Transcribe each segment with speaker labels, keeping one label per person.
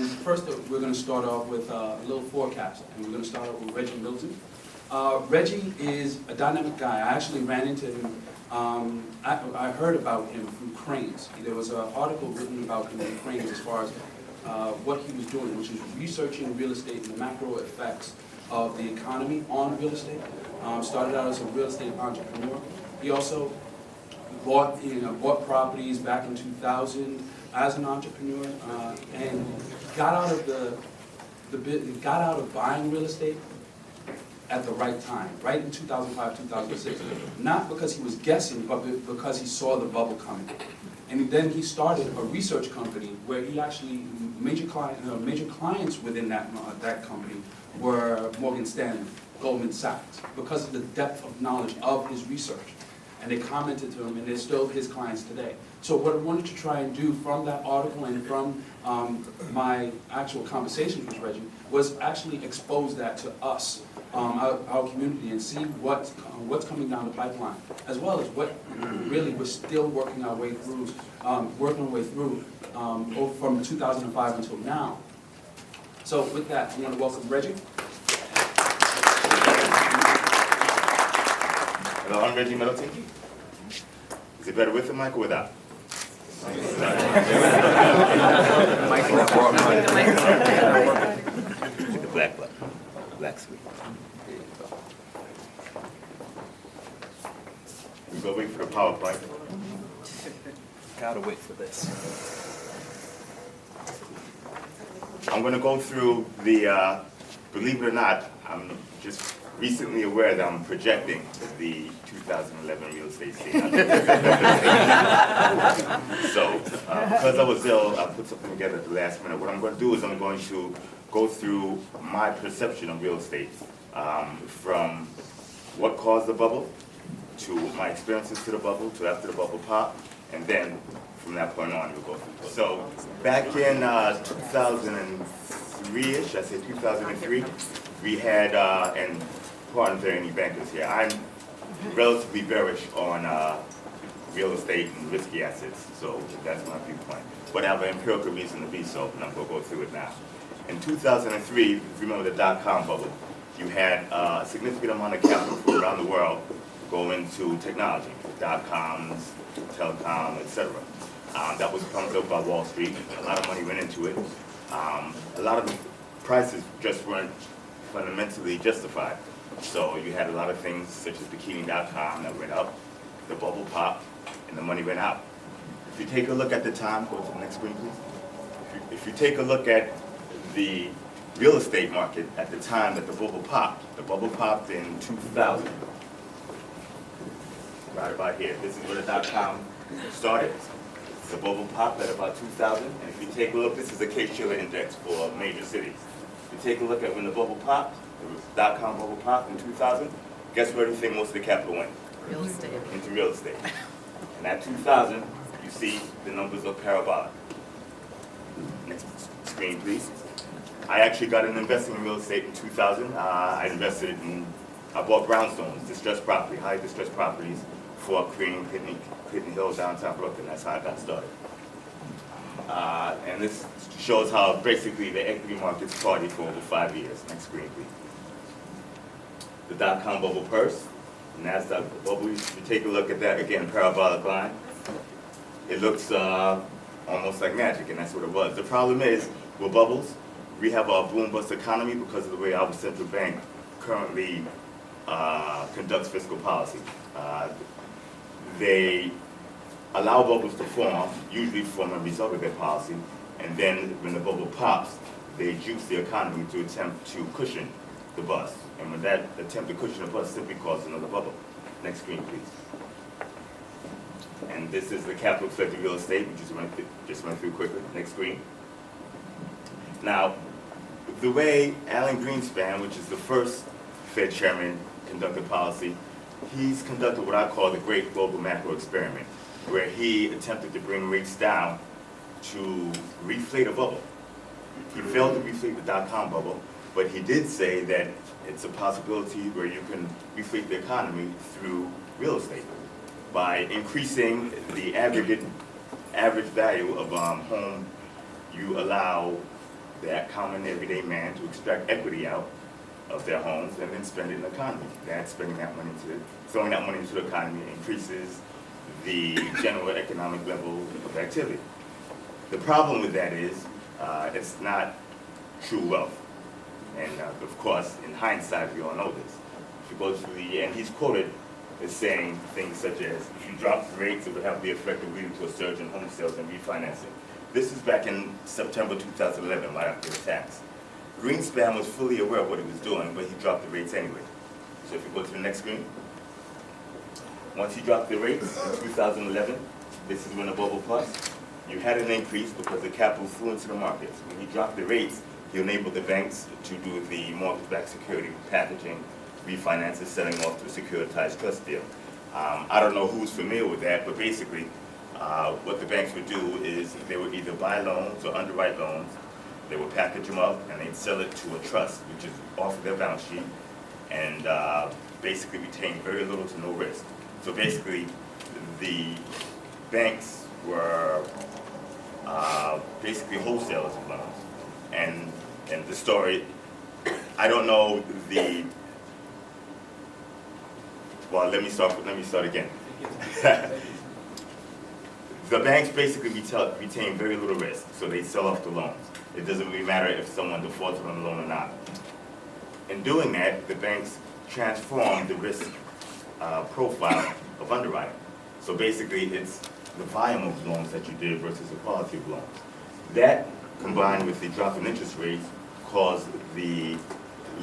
Speaker 1: first, we're going to start off with a little forecast, and we're going to start off with Reggie Middleton. Reggie is a dynamic guy. I actually ran into him. I heard about him from Cranes. There was an article written about him in Cranes as far as what he was doing, which is researching real estate and the macro effects of the economy on real estate. Started out as a real estate entrepreneur. He also bought properties back in 2000 as an entrepreneur, and got out of buying real estate at the right time, right in 2005, 2006. Not because he was guessing, but because he saw the bubble coming. And then he started a research company where he actually, major clients within that company were Morgan Stanley, Goldman Sachs, because of the depth of knowledge of his research. And they commented to him, and they're still his clients today. So what I wanted to try and do from that article and from my actual conversations with Reggie was actually expose that to us, our community, and see what's coming down the pipeline, as well as what really we're still working our way through, from 2005 until now. So with that, I want to welcome Reggie.
Speaker 2: Hello, I'm Reggie Middleton. Is it better with the mic or without? The black button. Black sweet. We go wait for the PowerPoint.
Speaker 3: Gotta wait for this.
Speaker 2: I'm going to go through the, believe it or not, I'm just recently aware that I'm projecting the 2011 real estate scene. So, because I was ill, I put something together at the last minute. What I'm going to do is I'm going to go through my perception of real estate, from what caused the bubble, to my experiences to the bubble, to after the bubble popped, and then from that point on, we'll go through. So, back in 2003-ish, I say 2003, we had, and pardon if there are any bankers here, I'm relatively bearish on real estate and risky assets, so that's my viewpoint. But I have an empirical reason to be so, and I'm going to go through it now. In 2003, remember the dot-com bubble, you had a significant amount of capital from around the world go into technology, dot-coms, telecom, etc. That was pumped up by Wall Street. A lot of money went into it. A lot of the prices just weren't fundamentally justified. So you had a lot of things such as bikini.com that went up, the bubble popped, and the money went out. If you take a look at the time, go to the next screen please. If you take a look at the real estate market at the time that the bubble popped in 2000. Right about here. This is where the dot-com started. The bubble popped at about 2000. And if you take a look, this is the Case-Shiller index for major cities. If you take a look at when the bubble popped, the dot-com bubble popped in 2000, guess where everything, most of the capital went?
Speaker 4: Real estate.
Speaker 2: Into real estate. And at 2000, you see the numbers look parabolic. Next screen, please. I actually got into investing in real estate in 2000. I bought brownstones, distressed property, high distressed properties, Fort Cream, Pitney Hill, downtown Brooklyn. That's how I got started. And this shows how basically the equity markets partied for over 5 years. Next screen, please. The dot-com bubble burst, NASDAQ bubble. If you take a look at that, again, parabolic line, it looks almost like magic, and that's what it was. The problem is, with bubbles, we have a boom-bust economy because of the way our central bank currently conducts fiscal policy. They allow bubbles to form, usually from a result of their policy, and then when the bubble pops, they juice the economy to attempt to cushion the bust. And when that attempt to cushion the bust simply causes another bubble. Next screen, please. And this is the capital effect of real estate. We just went through quickly. Next screen. Now, the way Alan Greenspan, which is the first Fed chairman, conducted policy, he's conducted what I call the great global macro experiment, where he attempted to bring rates down to reflate a bubble. He failed to reflate the dot-com bubble, but he did say that it's a possibility where you can reflate the economy through real estate by increasing the average value of home you allow that common everyday man to extract equity out of their homes and then spend it in the economy. That throwing that money into the economy increases the general economic level of activity. The problem with that is it's not true wealth. And of course, in hindsight, we all know this. If you go to and he's quoted as saying things such as, if you drop the rates, it would have the effect of leading to a surge in home sales and refinancing. This is back in September 2011, right after the tax. Greenspan was fully aware of what he was doing, but he dropped the rates anyway. So if you go to the next screen. Once he dropped the rates in 2011, this is when the bubble burst. You had an increase because the capital flew into the markets. When he dropped the rates, he enabled the banks to do the mortgage-backed security packaging, refinances, selling off to a securitized trust deal. I don't know who's familiar with that, but basically what the banks would do is they would either buy loans or underwrite loans. They would package them up and they'd sell it to a trust, which is off of their balance sheet, and basically retain very little to no risk. So basically, the banks were basically wholesalers of loans. And the story, I don't know the, well, let me start again. The banks basically retain very little risk, so they sell off the loans. It doesn't really matter if someone defaulted on the loan or not. In doing that, the banks transform the risk profile of underwriting. So basically, it's the volume of loans that you did versus the quality of loans. That, combined with the drop in interest rates, caused the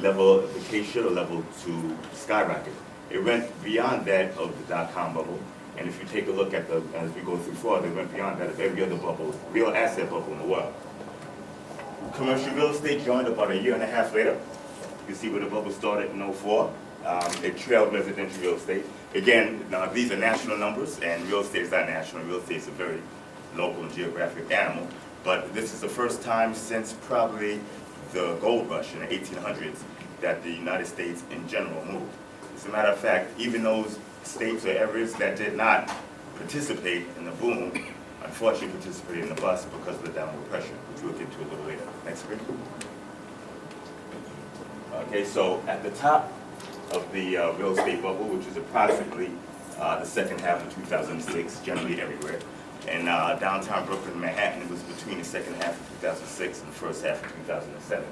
Speaker 2: level of the K-share level to skyrocket. It went beyond that of the dot-com bubble, and if you take a look at as we go through further, it went beyond that of every other bubble, real asset bubble in the world. Commercial real estate joined about a year and a half later. You see where the bubble started in 2004. It trailed residential real estate. Again, now these are national numbers, and real estate is not national. Real estate is a very local and geographic animal. But this is the first time since probably the gold rush in the 1800s that the United States in general moved. As a matter of fact, even those states or areas that did not participate in the boom, unfortunately participated in the bust because of the downward pressure, which we'll get to a little later. Next screen. Okay, so at the top of the real estate bubble, which is approximately the second half of 2006, generally everywhere. In downtown Brooklyn, Manhattan, it was between the second half of 2006 and the first half of 2007.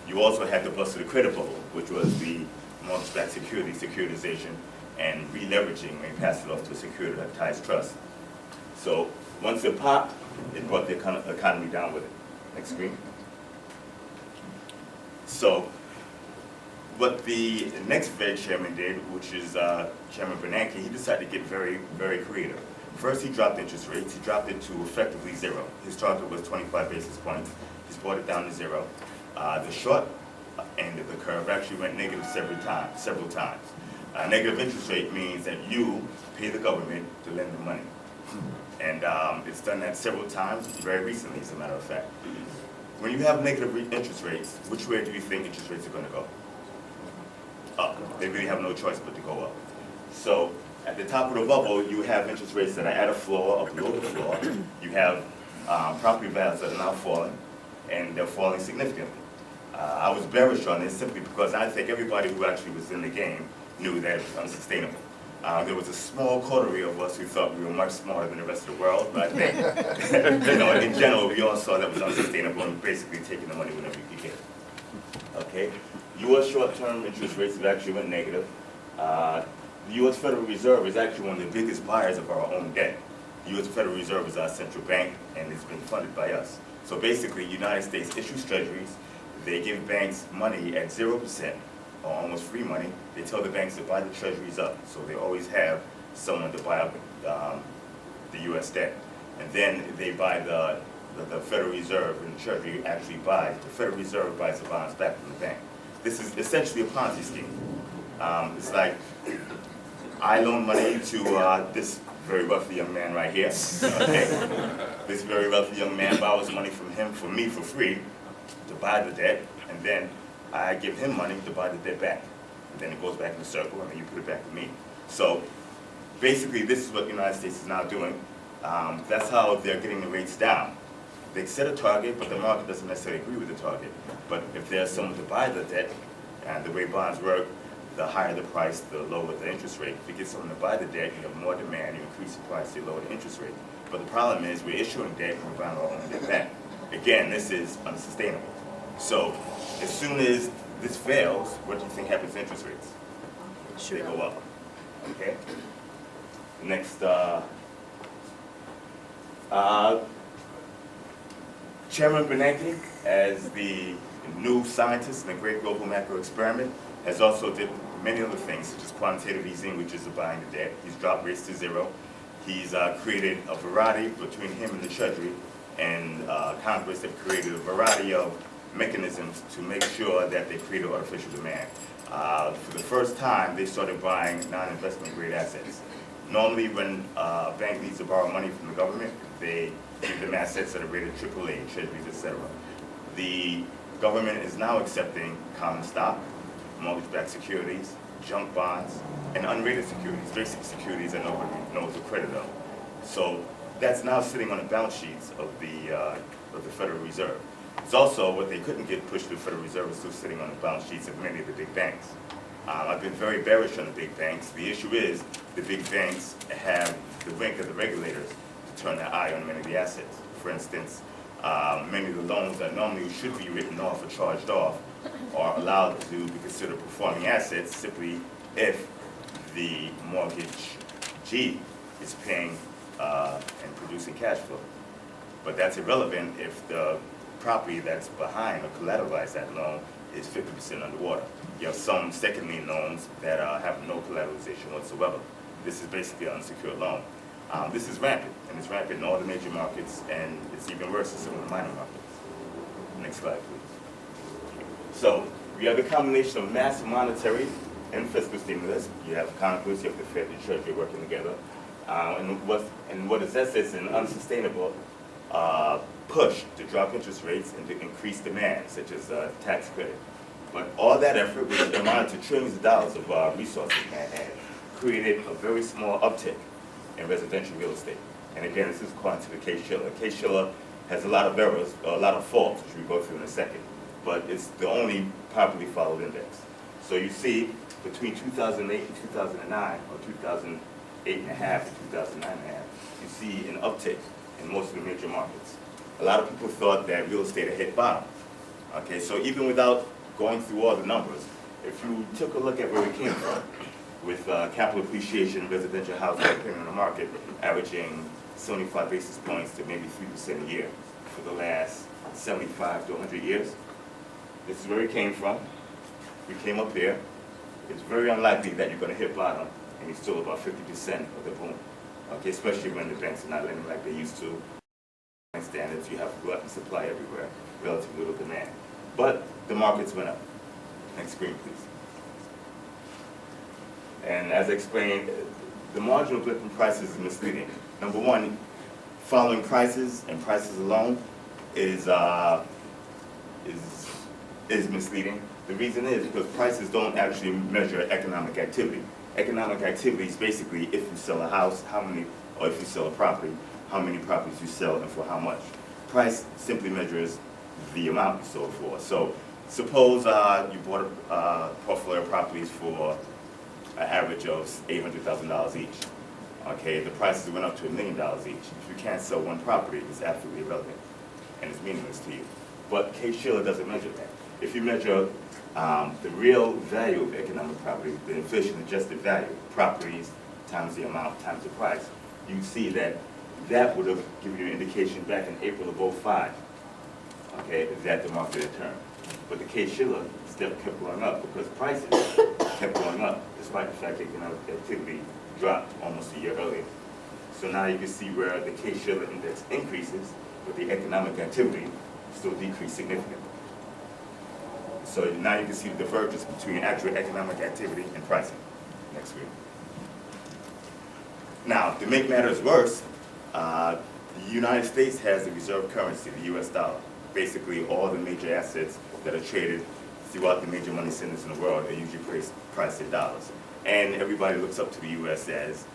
Speaker 2: You also had the bust of the credit bubble, which was the mortgage-backed security, securitization, and re-leveraging when you passed it off to a securitized trust. So once it popped, it brought the economy down with it. Next screen. So what the next Fed chairman did, which is Chairman Bernanke, he decided to get very, very creative. First, he dropped interest rates. He dropped it to effectively zero. His target was 25 basis points. He's brought it down to zero. The short end of the curve actually went negative several times. Negative interest rate means that you pay the government to lend the money. And it's done that several times, very recently, as a matter of fact. When you have negative interest rates, which way do you think interest rates are going to go? Up. They really have no choice but to go up. So at the top of the bubble, you have interest rates that are at a floor or below the floor. You have property values that are now falling, and they're falling significantly. I was bearish on this simply because I think everybody who actually was in the game knew that it was unsustainable. There was a small coterie of us who thought we were much smarter than the rest of the world, but I think, in general, we all saw that it was unsustainable and basically taking the money whenever you could get it. Okay? U.S. short-term interest rates have actually went negative. The U.S. Federal Reserve is actually one of the biggest buyers of our own debt. The U.S. Federal Reserve is our central bank, and it's been funded by us. So basically, the United States issues treasuries. They give banks money at 0%, or almost free money. They tell the banks to buy the treasuries up, so they always have someone to buy up the U.S. debt. And then they buy the Federal Reserve, and the Treasury actually buys. The Federal Reserve buys the bonds back from the bank. This is essentially a Ponzi scheme. It's like I loan money to this very wealthy young man right here. Okay? This very wealthy young man borrows money from him for me for free to buy the debt, and then I give him money to buy the debt back. And then it goes back in the circle, and then you put it back to me. So basically, this is what the United States is now doing. That's how they're getting the rates down. they set a target, but the market doesn't necessarily agree with the target. But if there's someone to buy the debt, and the way bonds work, the higher the price, the lower the interest rate. If you get someone to buy the debt, you have more demand, you increase the price, you lower the interest rate. But the problem is we're issuing debt and we're buying our own debt back. Again, this is unsustainable. So as soon as this fails, what do you think happens to interest rates? They go up. Okay? Next, Chairman Bernanke, as the new scientist in the great global macro experiment, has also did many other things, such as quantitative easing, which is the buying the debt. He's dropped rates to zero. He's created a variety between him and the Treasury, and Congress have created a variety of mechanisms to make sure that they create an artificial demand. For the first time, they started buying non-investment grade assets. Normally, when a bank needs to borrow money from the government, they give them assets that are rated AAA, treasuries, etc. The government is now accepting common stock, mortgage-backed securities, junk bonds, and unrated securities, basic securities that nobody knows the credit of. So that's now sitting on the balance sheets of the Federal Reserve. It's also what they couldn't get pushed to the Federal Reserve is still sitting on the balance sheets of many of the big banks. I've been very bearish on the big banks. The issue is the big banks have the wink of the regulators to turn their eye on many of the assets. For instance, many of the loans that normally should be written off or charged off are allowed to be considered performing assets simply if the mortgagee is paying and producing cash flow. But that's irrelevant if the property that's behind or collateralized that loan is 50% underwater. You have some second lien loans that have no collateralization whatsoever. This is basically an unsecured loan. This is rampant, and it's rampant in all the major markets, and it's even worse in some of the minor markets. Next slide, please. So we have a combination of massive monetary and fiscal stimulus. You have Congress, you have the Fed, and the Treasury working together. And what is this is an unsustainable push to drop interest rates and to increase demand, such as tax credit. But all that effort, which amounted to trillions of dollars of resources man had, created a very small uptick in residential real estate. And again, this is according to the Case-Shiller. Case-Shiller has a lot of errors, a lot of faults, which we'll go through in a second. But it's the only properly followed index. So you see, between 2008 and 2009, or 2008 and a half and 2009 and a half, you see an uptick in most of the major markets. A lot of people thought that real estate had hit bottom. Okay, so even without going through all the numbers, if you took a look at where we came from, with capital appreciation, residential housing depending on the market, averaging 75 basis points to maybe 3% a year for the last 75 to 100 years. This is where we came from. We came up here. It's very unlikely that you're going to hit bottom and you're still about 50% of the boom. Okay, especially when the banks are not lending like they used to. Standards, you have glut and supply everywhere, relatively little demand. But the markets went up. Next screen, please. And as I explained, the marginal blip in prices is misleading. Number one, following prices and prices alone is misleading. The reason is because prices don't actually measure economic activity. Economic activity is basically if you sell a house, how many, or if you sell a property, how many properties you sell and for how much. Price simply measures the amount you sold for. So suppose you bought a portfolio of properties for an average of $800,000 each. Okay, the prices went up to $1 million each. If you can't sell one property, it's absolutely irrelevant and it's meaningless to you. But Case-Shiller doesn't measure that. If you measure the real value of economic property, the inflation-adjusted value, properties times the amount times the price, you see that that would have given you an indication back in April of 2005, okay, that the market had turned. But the Case-Shiller still kept going up because prices kept going up, despite the fact that economic activity dropped almost a year earlier. So now you can see where the Case-Shiller index increases, but the economic activity still decreased significantly. So now you can see the divergence between actual economic activity and pricing. Next screen. Now, to make matters worse, the United States has the reserve currency, the US dollar. Basically, all the major assets that are traded throughout the major money centers in the world are usually priced in dollars. And everybody looks up to the US as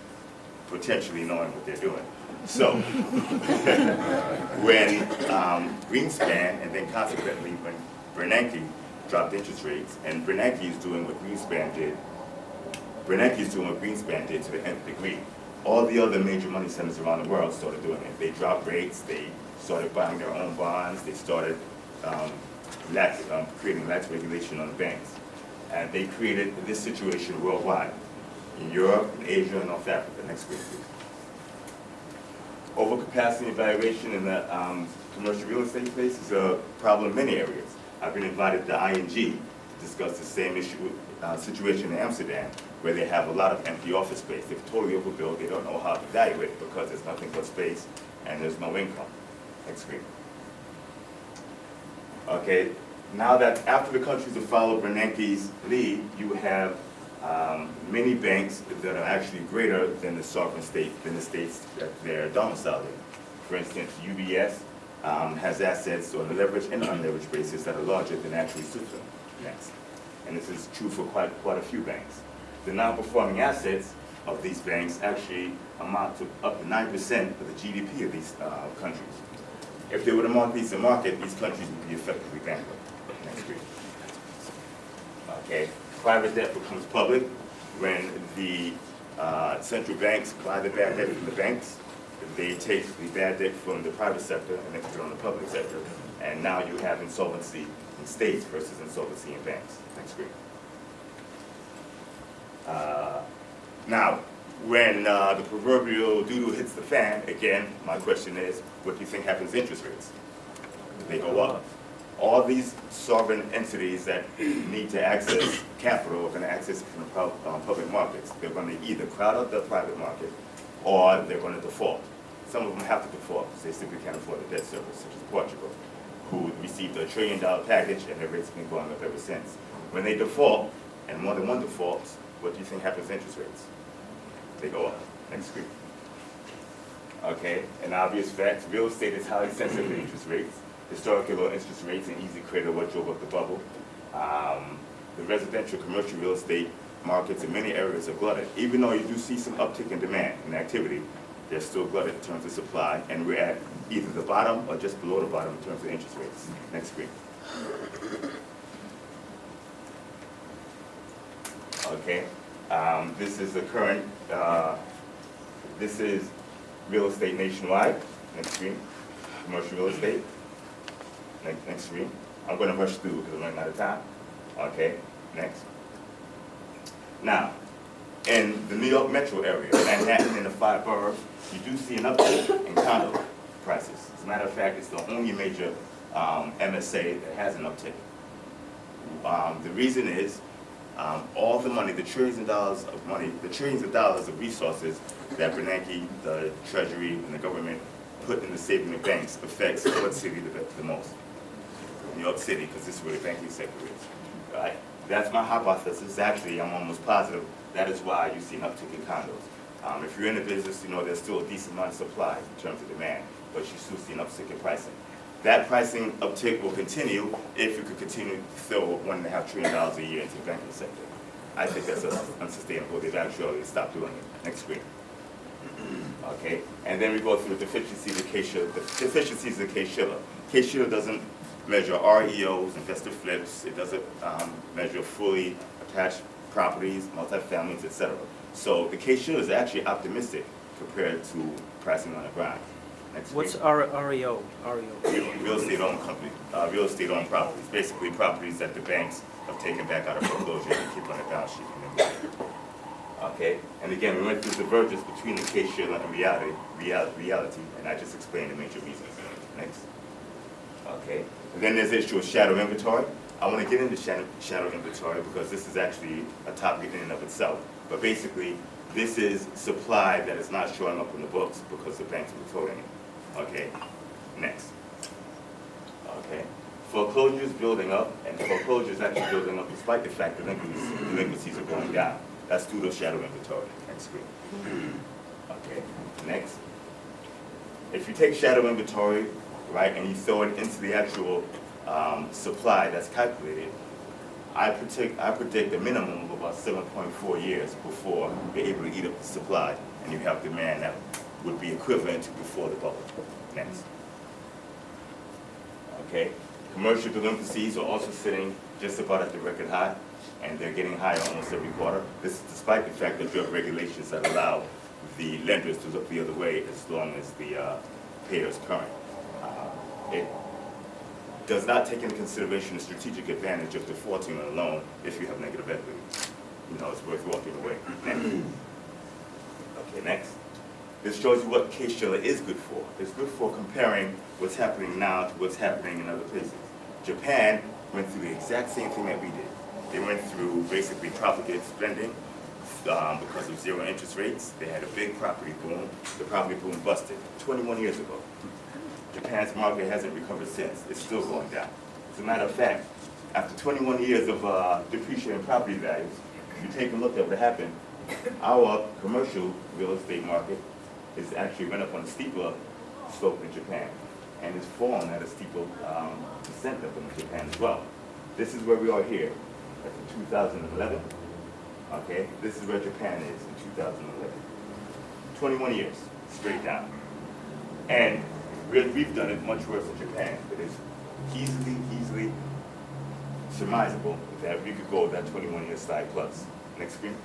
Speaker 2: potentially knowing what they're doing. So, when Greenspan and then consequently when Bernanke dropped interest rates, and Bernanke is doing what Greenspan did. Bernanke is doing what Greenspan did to the nth degree. All the other major money centers around the world started doing it. They dropped rates, they started buying their own bonds, they started creating lax regulation on the banks. And they created this situation worldwide, in Europe, in Asia, and North Africa. Next week, please. Overcapacity evaluation in the commercial real estate space is a problem in many areas. I've been invited to ING to discuss the same issue, situation in Amsterdam, where they have a lot of empty office space. They've totally overbuilt. They don't know how to evaluate it because there's nothing but space and there's no income. Next screen. Okay, now that after the countries have followed Bernanke's lead, you have many banks that are actually greater than the sovereign state, than the states that they're domiciled in. For instance, UBS has assets on a leveraged and unleveraged basis that are larger than actually Switzerland banks. And this is true for quite a few banks. The non-performing assets of these banks actually amount to up to 9% of the GDP of these countries. If they were to mark these to market, these countries would be effectively bankrupt. Next screen. Okay, private debt becomes public when the central banks buy the bad debt from the banks. They take the bad debt from the private sector and they put it on the public sector. And now you have insolvency in states versus insolvency in banks. Next screen. Now, when the proverbial doodle hits the fan, again, my question is, what do you think happens to interest rates? They go up. All these sovereign entities that need to access capital are going to access it from the public markets. They're going to either crowd out the private market or they're going to default. Some of them have to default because they simply can't afford the debt service, such as Portugal, who received a $1 trillion package and their rates have been going up ever since. When they default, and more than one defaults, what do you think happens to interest rates? They go up. Next screen. Okay, an obvious fact, real estate is highly sensitive to interest rates. Historically low interest rates and easy credit are what drove up the bubble. The residential commercial real estate markets in many areas are glutted. Even though you do see some uptick in demand and activity, they're still glutted in terms of supply, and we're at either the bottom or just below the bottom in terms of interest rates. Next screen. Okay, this is the current, this is real estate nationwide. Next screen. Commercial real estate. Next screen. I'm going to rush through because I'm running out of time. Okay, next. Now, in the New York metro area, Manhattan and the 5 boroughs, you do see an uptick in condo prices. As a matter of fact, it's the only major MSA that has an uptick. The reason is all the money, the trillions of dollars of money, the trillions of dollars of resources that Bernanke, the Treasury, and the government put in the saving of banks affects what city the most? New York City, because this is where the banking sector is. Right? That's my hypothesis. Actually, I'm almost positive that is why you see an uptick in condos. If you're in the business, you know there's still a decent amount of supply in terms of demand, but you still see an uptick in pricing. That pricing uptick will continue if you could continue to throw $1.5 trillion a year into the banking sector. I think that's unsustainable. They've actually stopped doing it. Next screen. Okay, and then we go through the deficiencies of Case-Shiller. The deficiencies of Case-Shiller. Case-Shiller doesn't measure REOs, investor flips. It doesn't measure fully attached properties, multifamilies, etc. So the Case-Shiller is actually optimistic compared to pricing on the ground. Next
Speaker 3: What's
Speaker 2: screen.
Speaker 3: REO?
Speaker 2: Real estate owned company, real estate owned properties. Basically properties that the banks have taken back out of foreclosure and keep on the balance sheet. Okay, and again, we went through the divergence between the Case-Shiller and reality, and I just explained the major reasons. Next. Okay, and then there's the issue of shadow inventory. I want to get into shadow inventory because this is actually a topic in and of itself. But basically, this is supply that is not showing up in the books because the banks are withholding it. Okay, next. Okay, foreclosures building up, and foreclosures actually building up despite the fact that delinquencies are going down. That's due to shadow inventory. Next screen. Okay, next. If you take shadow inventory, right, and you throw it into the actual supply that's calculated, I predict a minimum of about 7.4 years before you're able to eat up the supply, and you have demand that would be equivalent to before the bubble. Next. Okay, commercial delinquencies are also sitting just about at the record high, and they're getting higher almost every quarter. This is despite the fact that you have regulations that allow the lenders to look the other way as long as the payer is current. It does not take into consideration the strategic advantage of defaulting on a loan if you have negative equity. You know, it's worth walking away. Next. Okay, next. This shows you what case Shiller is good for. It's good for comparing what's happening now to what's happening in other places. Japan went through the exact same thing that we did. They went through basically profligate spending because of zero interest rates. They had a big property boom. The property boom busted 21 years ago. Japan's market hasn't recovered since. It's still going down. As a matter of fact, after 21 years of depreciating property values, if you take a look at what happened, our commercial real estate market is actually went up on a steeper slope in Japan, and it's fallen at a steeper descent up in Japan as well. This is where we are here. That's in 2011. Okay, this is where Japan is in 2011. 21 years, straight down. And we've done it much worse in Japan. It is easily surmisable that we could go that 21-year slide plus. Next screen.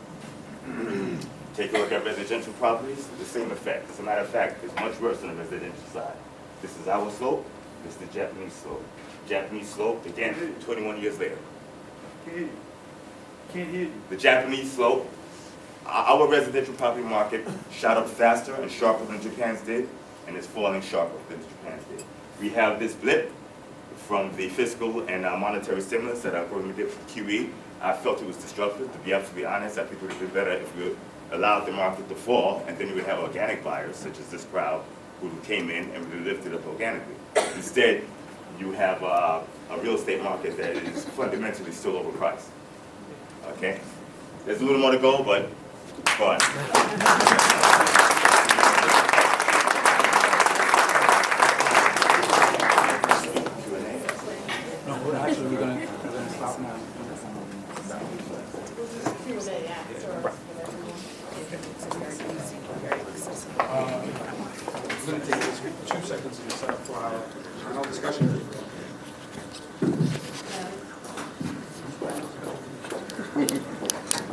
Speaker 2: Take a look at residential properties, the same effect. As a matter of fact, it's much worse on the residential side. This is our slope, this is the Japanese slope. Japanese slope, again, 21 years later.
Speaker 4: Can't hear you.
Speaker 2: The Japanese slope, our residential property market shot up faster and sharper than Japan's did, and it's falling sharper than Japan's did. We have this blip from the fiscal and monetary stimulus that our government did for QE. I felt it was disruptive. To be absolutely honest, I think it would have been better if we allowed the market to fall, and then you would have organic buyers, such as this crowd, who came in and would lift it up organically. Instead, you have a real estate market that is fundamentally still overpriced. Okay? There's a little more to go, but fun.
Speaker 1: No, we're actually gonna stop now. We're going to take 2 seconds to set up for our final discussion.